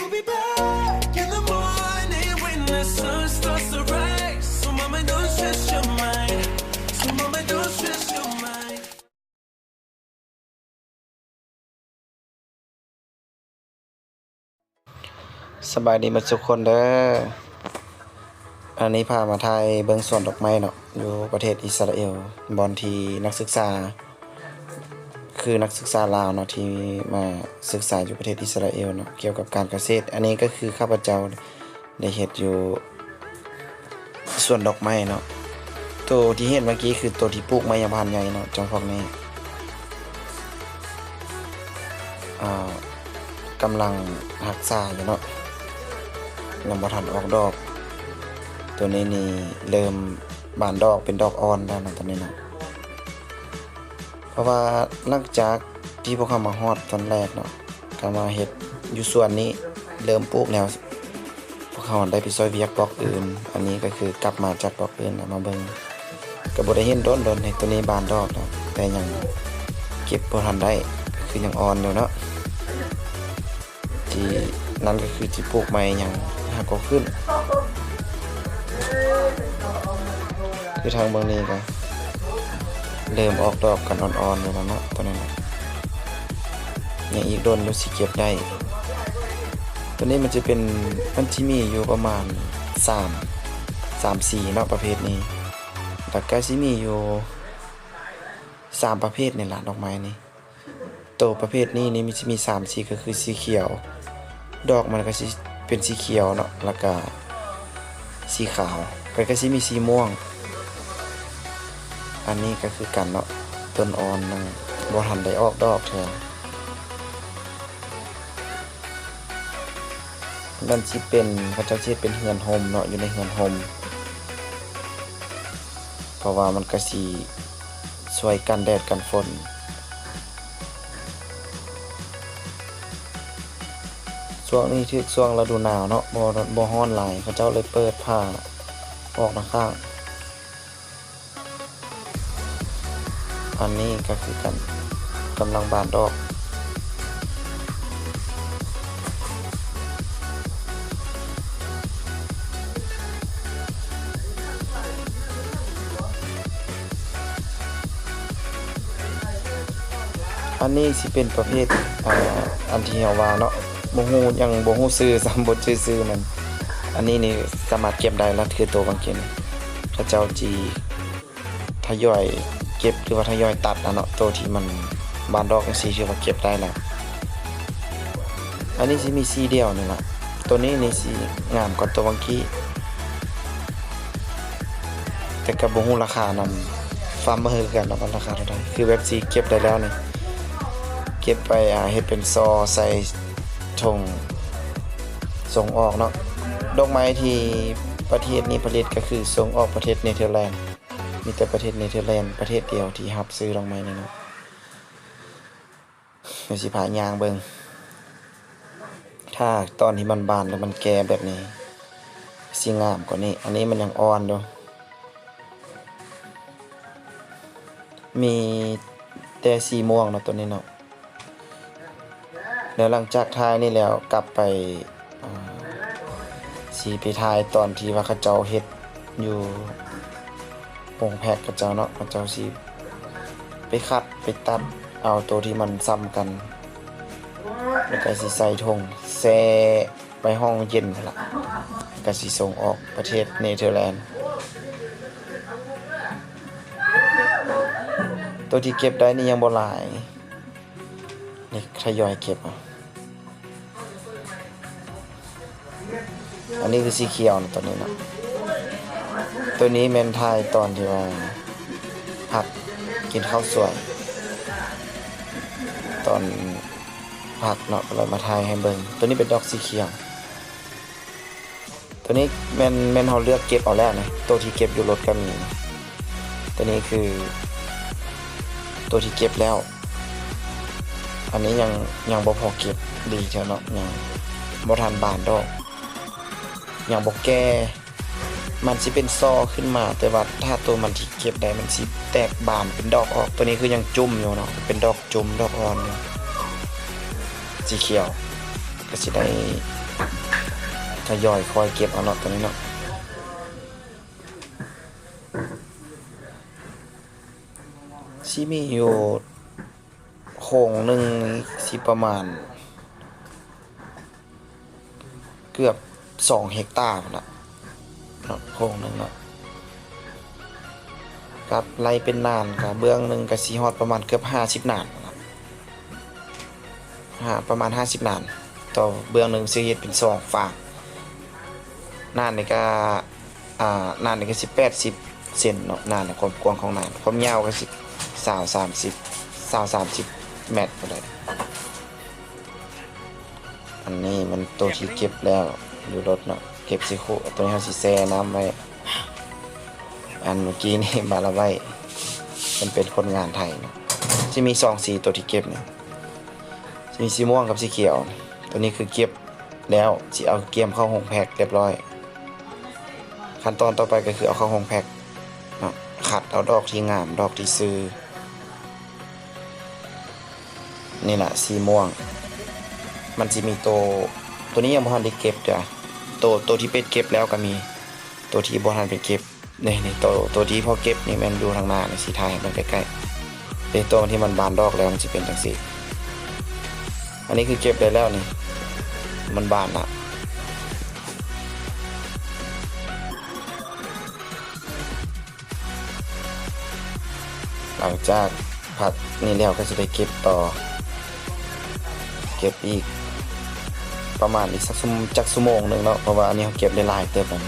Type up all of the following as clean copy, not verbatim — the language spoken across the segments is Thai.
We'll be back in the morning when the sun starts to rise. So mama, don't stress your mind. So mama, don't stress your mind. สบายดีมาทุกคนเด้ออันนี้พามาไทยเบิ่งสวนดอกไม้เนาะอยู่ประเทศอิสราเอลบอนที่นักศึกษาคือนักศึกษาลาวเนาะที่มาศึกษาอยู่ประเทศอิสราเอลเนาะเกี่ยวกับการเกษตรอันนี้ก็คือข้าพเจ้าได้เฮ็ดอยู่สวนดอกไม้เนาะตัวที่เห็นเมื่อกี้คือตัวที่ปลูกไม้ยางพานใหญ่เนาะจังพวกนี้กำลังรักษาอยู่เนาะยังบ่ทันออกดอกตัวนี้นี่เริ่มบานดอกเป็นดอกอ่อนแล้วนะตอนนี้นะเพราะว่าหลังจากที่พวกเขามาฮอดตอนแรกเนาะก็มาเฮ็ดอยู่ส่วนนี้เริ่มปลูกแล้วพวกเขาได้ไปซอยเวียกดอกอื่นอันนี้ก็คือกลับมาจากดอกอื่นมาเบิ่งก็บ่ได้เห็นโดนให้ตัวนี้บานดอกแล้วแต่ยังเก็บบ่ทันได้คือยังอ่อนอยู่เนาะที่นั่นก็คือที่ปลูกใหม่ยังหาก็ขึ้นคือทางเบื้องนี้ก็เริ่มออกดอกกันอ่อนๆอยู่แล้วเนาะตัวนั้นยังอีกโดนอยู่สิเก็บได้ตัวนี้มันจะเป็นมันที่มีอยู่ประมาณ3-4เนาะประเภทนี้แต่ก็สิมีอยู่3ประเภทนี่ล่ะดอกไม้นี่ตัวประเภทนี้นี่มีสิมี3สีก็คือสีเขียวดอกมันก็สิเป็นสีเขียวเนาะแล้วก็สีขาวก็สิมีสีม่วงอันนี้ก็คือกันเนาะต้นอ่อนนะบ่ทันได้ออกดอกเท่านั่นสิเป็นเขาเจ้าสิเป็นเฮือนโฮมเนาะอยู่ในเฮือนโฮมเพราะว่ามันก็สิช่วยกันแดดกันฝนช่วงนี้ถึกช่วงฤดูหนาวเนาะบ่ร้อนหลายเขาเจ้าเลยเปิดผ้าออกข้างอันนี้ก็คือกันกำลังบานดอกอันนี้สิเป็นประเภทอันที่เฮาว่าเนาะบ่ฮู้ยังบ่ฮู้ชื่อซ้ำบ่ชื่อมันอันนี้นี่สามารถเก็บได้แล้วคือตัวบางเกนเขาเจ้าจีทยอยเก็บหรือว่าทยอยตัดเนาะตัวที่มันบานดอกจังซี่ชื่อว่าเก็บได้แล้วอันนี้สิมีสีเดียวนี่ล่ะตัวนี้นี่สิงามกว่าตัวบางกี้แต่ก็บ่ฮู้ราคานำฟาร์มเมอร์กันเนาะว่าราคาเท่าใดคือแบบสิเก็บได้แล้วนี่เก็บไปเฮ็ดเป็นซอใส่ถุงส่งออกเนาะดอกไม้ที่ประเทศนี้ผลิตก็คือส่งออกประเทศเนเธอร์แลนด์มีแต่ประเทศเนเธอร์แลนด์ประเทศเดียวที่รับซื้อดอกไม้นี่เนาะเดี๋ยวสิพายางเบิ่งถ้าตอนที่มันบานแล้วมันแก่แบบนี้สิงามกว่านี้อันนี้มันยังอ่อนอยู่มีแต่สีม่วงเนาะตัวนี้เนาะแล้วหลังจากทายนี่แล้วกลับไปสีไปทายตอนที่ว่าเขาเจ้าเฮ็ดอยู่โรงแพ็คกับเจ้าเนาะเขาเจ้าสิไปคัดไปตัดเอาตัวที่มันซ้ำกันแล้วก็สิใส่ถุงแช่ไปห้องเย็นนั่นล่ะก็สิส่งออกประเทศเนเธอร์แลนด์ตัวที่เก็บได้นี่ยังบ่หลายนี่ทยอยเก็บอันนี้คือสีเขียวนะตัวนี้นะตัวนี้แมนไทยตอนที่ว่าผักกินข้าวสวยตอนผักเนาะเรามาไทยให้เบิ่งตัวนี้เป็นดอกสีเขียวตัวนี้แมนเฮาเลือกเก็บเอาแล้วนะตัวที่เก็บอยู่รถก็มีตัวนี้คือตัวที่เก็บแล้วอันนี้ยังบ่พอเก็บดีเท่าเนาะยังบ่ทันบานดอกยังบ่แก่มันสิเป็นซอขึ้นมาแต่ว่าถ้าตัวมันที่เก็บได้มันสิแตกบานเป็นดอกออกตัวนี้คือยังจุ่มอยู่เนาะเป็นดอกจุ่มดอกอ่อนอยู่สีเขียวก็สิได้ ทยอยคอยเก็บเอาเนาะตัวนี้เนาะสิมีอยู่โค้งหนึ่งสิประมาณเกือบ2 เฮกตาร์พุ่นละเนาะโค้งหนึ่งเนาะกับไล่เป็นนานกับเบื้องหนึ่งกับสีฮอดประมาณเกือบ50 นานประมาณ50 นานต่อเบื้องหนึ่งสิเฮ็ดเป็น2 ฝากนานนี่ก็นานนี่ก็80 เซนเนาะนานนี่ความกว้างของนานความยาวก็30 เมตรก็ได้อันนี้มันตัวที่เก็บแล้วอยู่รถเนาะเก็บสิโคตัวนี้เฮาสิแช่น้ำไว้อันเมื่อกี้นี่มาละไว้มันเป็นคนงานไทยเนาะสิมี2 สีตัวที่เก็บเนี่ยสิมีสีม่วงกับสีเขียวตัวนี้คือเก็บแล้วสิเอาเกียมเข้าห้องแพ็คเรียบร้อยขั้นตอนต่อไปก็คือเอาเข้าห้องแพ็คเนาะขัดเอาดอกที่งามดอกที่ซื้อนี่แหละสีม่วงมันจะมีตัวนี้ยังบ่ทันได้เก็บจ้ะตัวที่เป็นเก็บแล้วก็มีตัวที่บ่ทันเป็นเก็บนี่ตัวที่พอเก็บนี่มันอยู่ทางหน้านี่สีไทยมันใกล้ๆเป็นตัวที่มันบานดอกแล้วมันจะเป็นจังซี่อันนี้คือเก็บได้แล้วนี่มันบานละหลังจากผัดนี่แล้วก็จะได้เก็บต่อเก็บอีกประมาณอีกสักชั่วโมงนึงเนาะเพราะว่าอันนี้เขาเก็บได้หลายเติบแล้ว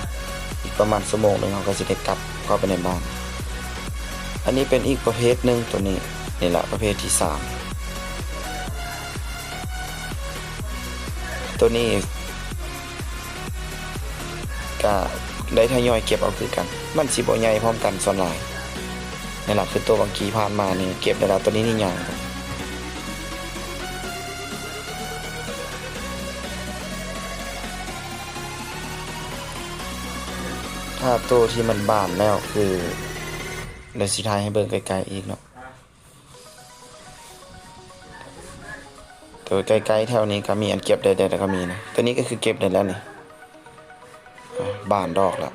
อีกประมาณชั่วโมงนึงเขาก็จะได้กลับเข้าไปในบ้านอันนี้เป็นอีกประเภทนึงตัวนี้นี่แหละประเภทที่3ตัวนี้ก็ได้ทยอยเก็บเอาคือกันมันสิบ่ใหญ่พร้อมกันส่วนหลายนี่แหละคือตัวบางกีผ่านมานี่เก็บได้แล้วตัวนี้นี่ใหญ่ถ้าตัวที่มันบานแล้วคือเดี๋ยวสิถ่ายให้เบิ่งไกลๆอีกเนาะตัวไกลๆแถวนี้ก็มีอันเก็บได้แต่ก็มีนะตัวนี้ก็คือเก็บได้แล้วนี่บานดอกแล้ว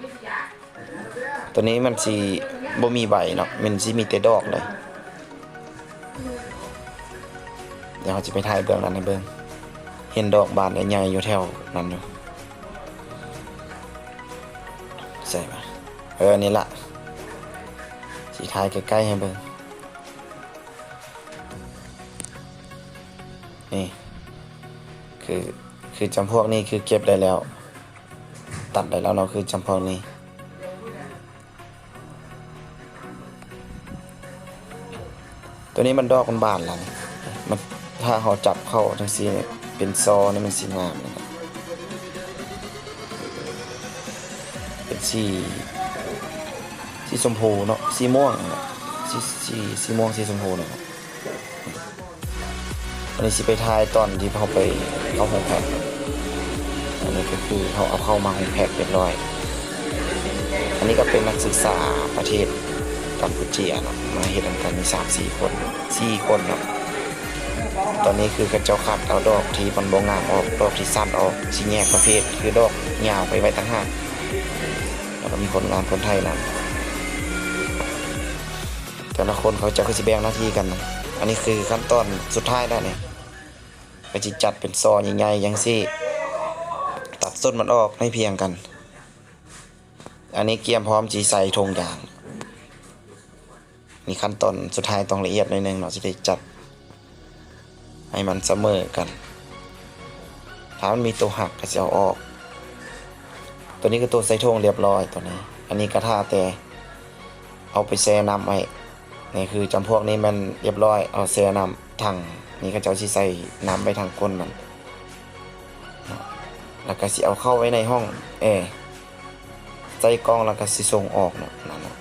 ตัวนี้มันสิบ่มีใบเนาะมันสิมีแต่ดอกเลยเดี๋ยวเราจะไปถ่ายเบื้องนั้นให้เบิ่งเห็นดอกบานใหญ่ๆอยู่แถวนั้นอยู่ใช่ป่ะนี่ละสีถ่ายใกล้ๆให้เบิ่งนี่คือจำพวกนี้คือเก็บได้แล้วตัดได้แล้วเนาะคือจำพวกนี้ตัวนี้มันดอกมันบานแล้วมันถ้าเราจับเข้าทั้งซี่เนี่ยเป็นซอนี่มันสีงามนะครับเป็นสีชมพูเนาะสีม่วงสีม่วงสีชมพูเนาะอันนี้สิไปทายตอนที่เขาไปเข้าห้องแพ็คอันนี้ก็คือเขาเอาเข้ามาห้องแพ็คเรียบร้อยอันนี้ก็เป็นนักศึกษาประเทศกัมพูชาเนาะมาเฮ็ดกันมี 3-4 คน4 คนเนาะตอนนี้คือกระเจ้าขัดเอาดอกที่มันบ่งามออกดอกที่สั้นออกสิแยกประเภทคือดอกยาวไปไว้ต่างหากแล้วก็มีคนงานคนไทยนำแต่ละคนเขาจะคือสิแบ่งหน้าที่กันนะอันนี้คือขั้นตอนสุดท้ายแล้วนี่ก็สิจัดเป็นซอใหญ่ๆจังซี่ตัดส้นมันออกให้เพียงกันอันนี้เตรียมพร้อมสิใส่ธงยางนี่ขั้นตอนสุดท้ายต้องละเอียดหน่อยนึงเนาะสิได้จัดให้มันเสมอกันถ้ามันมีตัวหักก็จะเอาออกตัวนี้ก็ตัวใส่ธงเรียบร้อยตัวนี้อันนี้ก็ท่าแต่เอาไปแช่น้ำไว้นี่คือจำพวกนี้มันเรียบร้อยเอาแช่น้ำถังนี่ก็จะสิใส่น้ำไปทางก้นมันแล้วก็สิเอาเข้าไว้ในห้องแอร์ใส่กล้องแล้วก็สิส่งออกเนาะนั่นเนาะ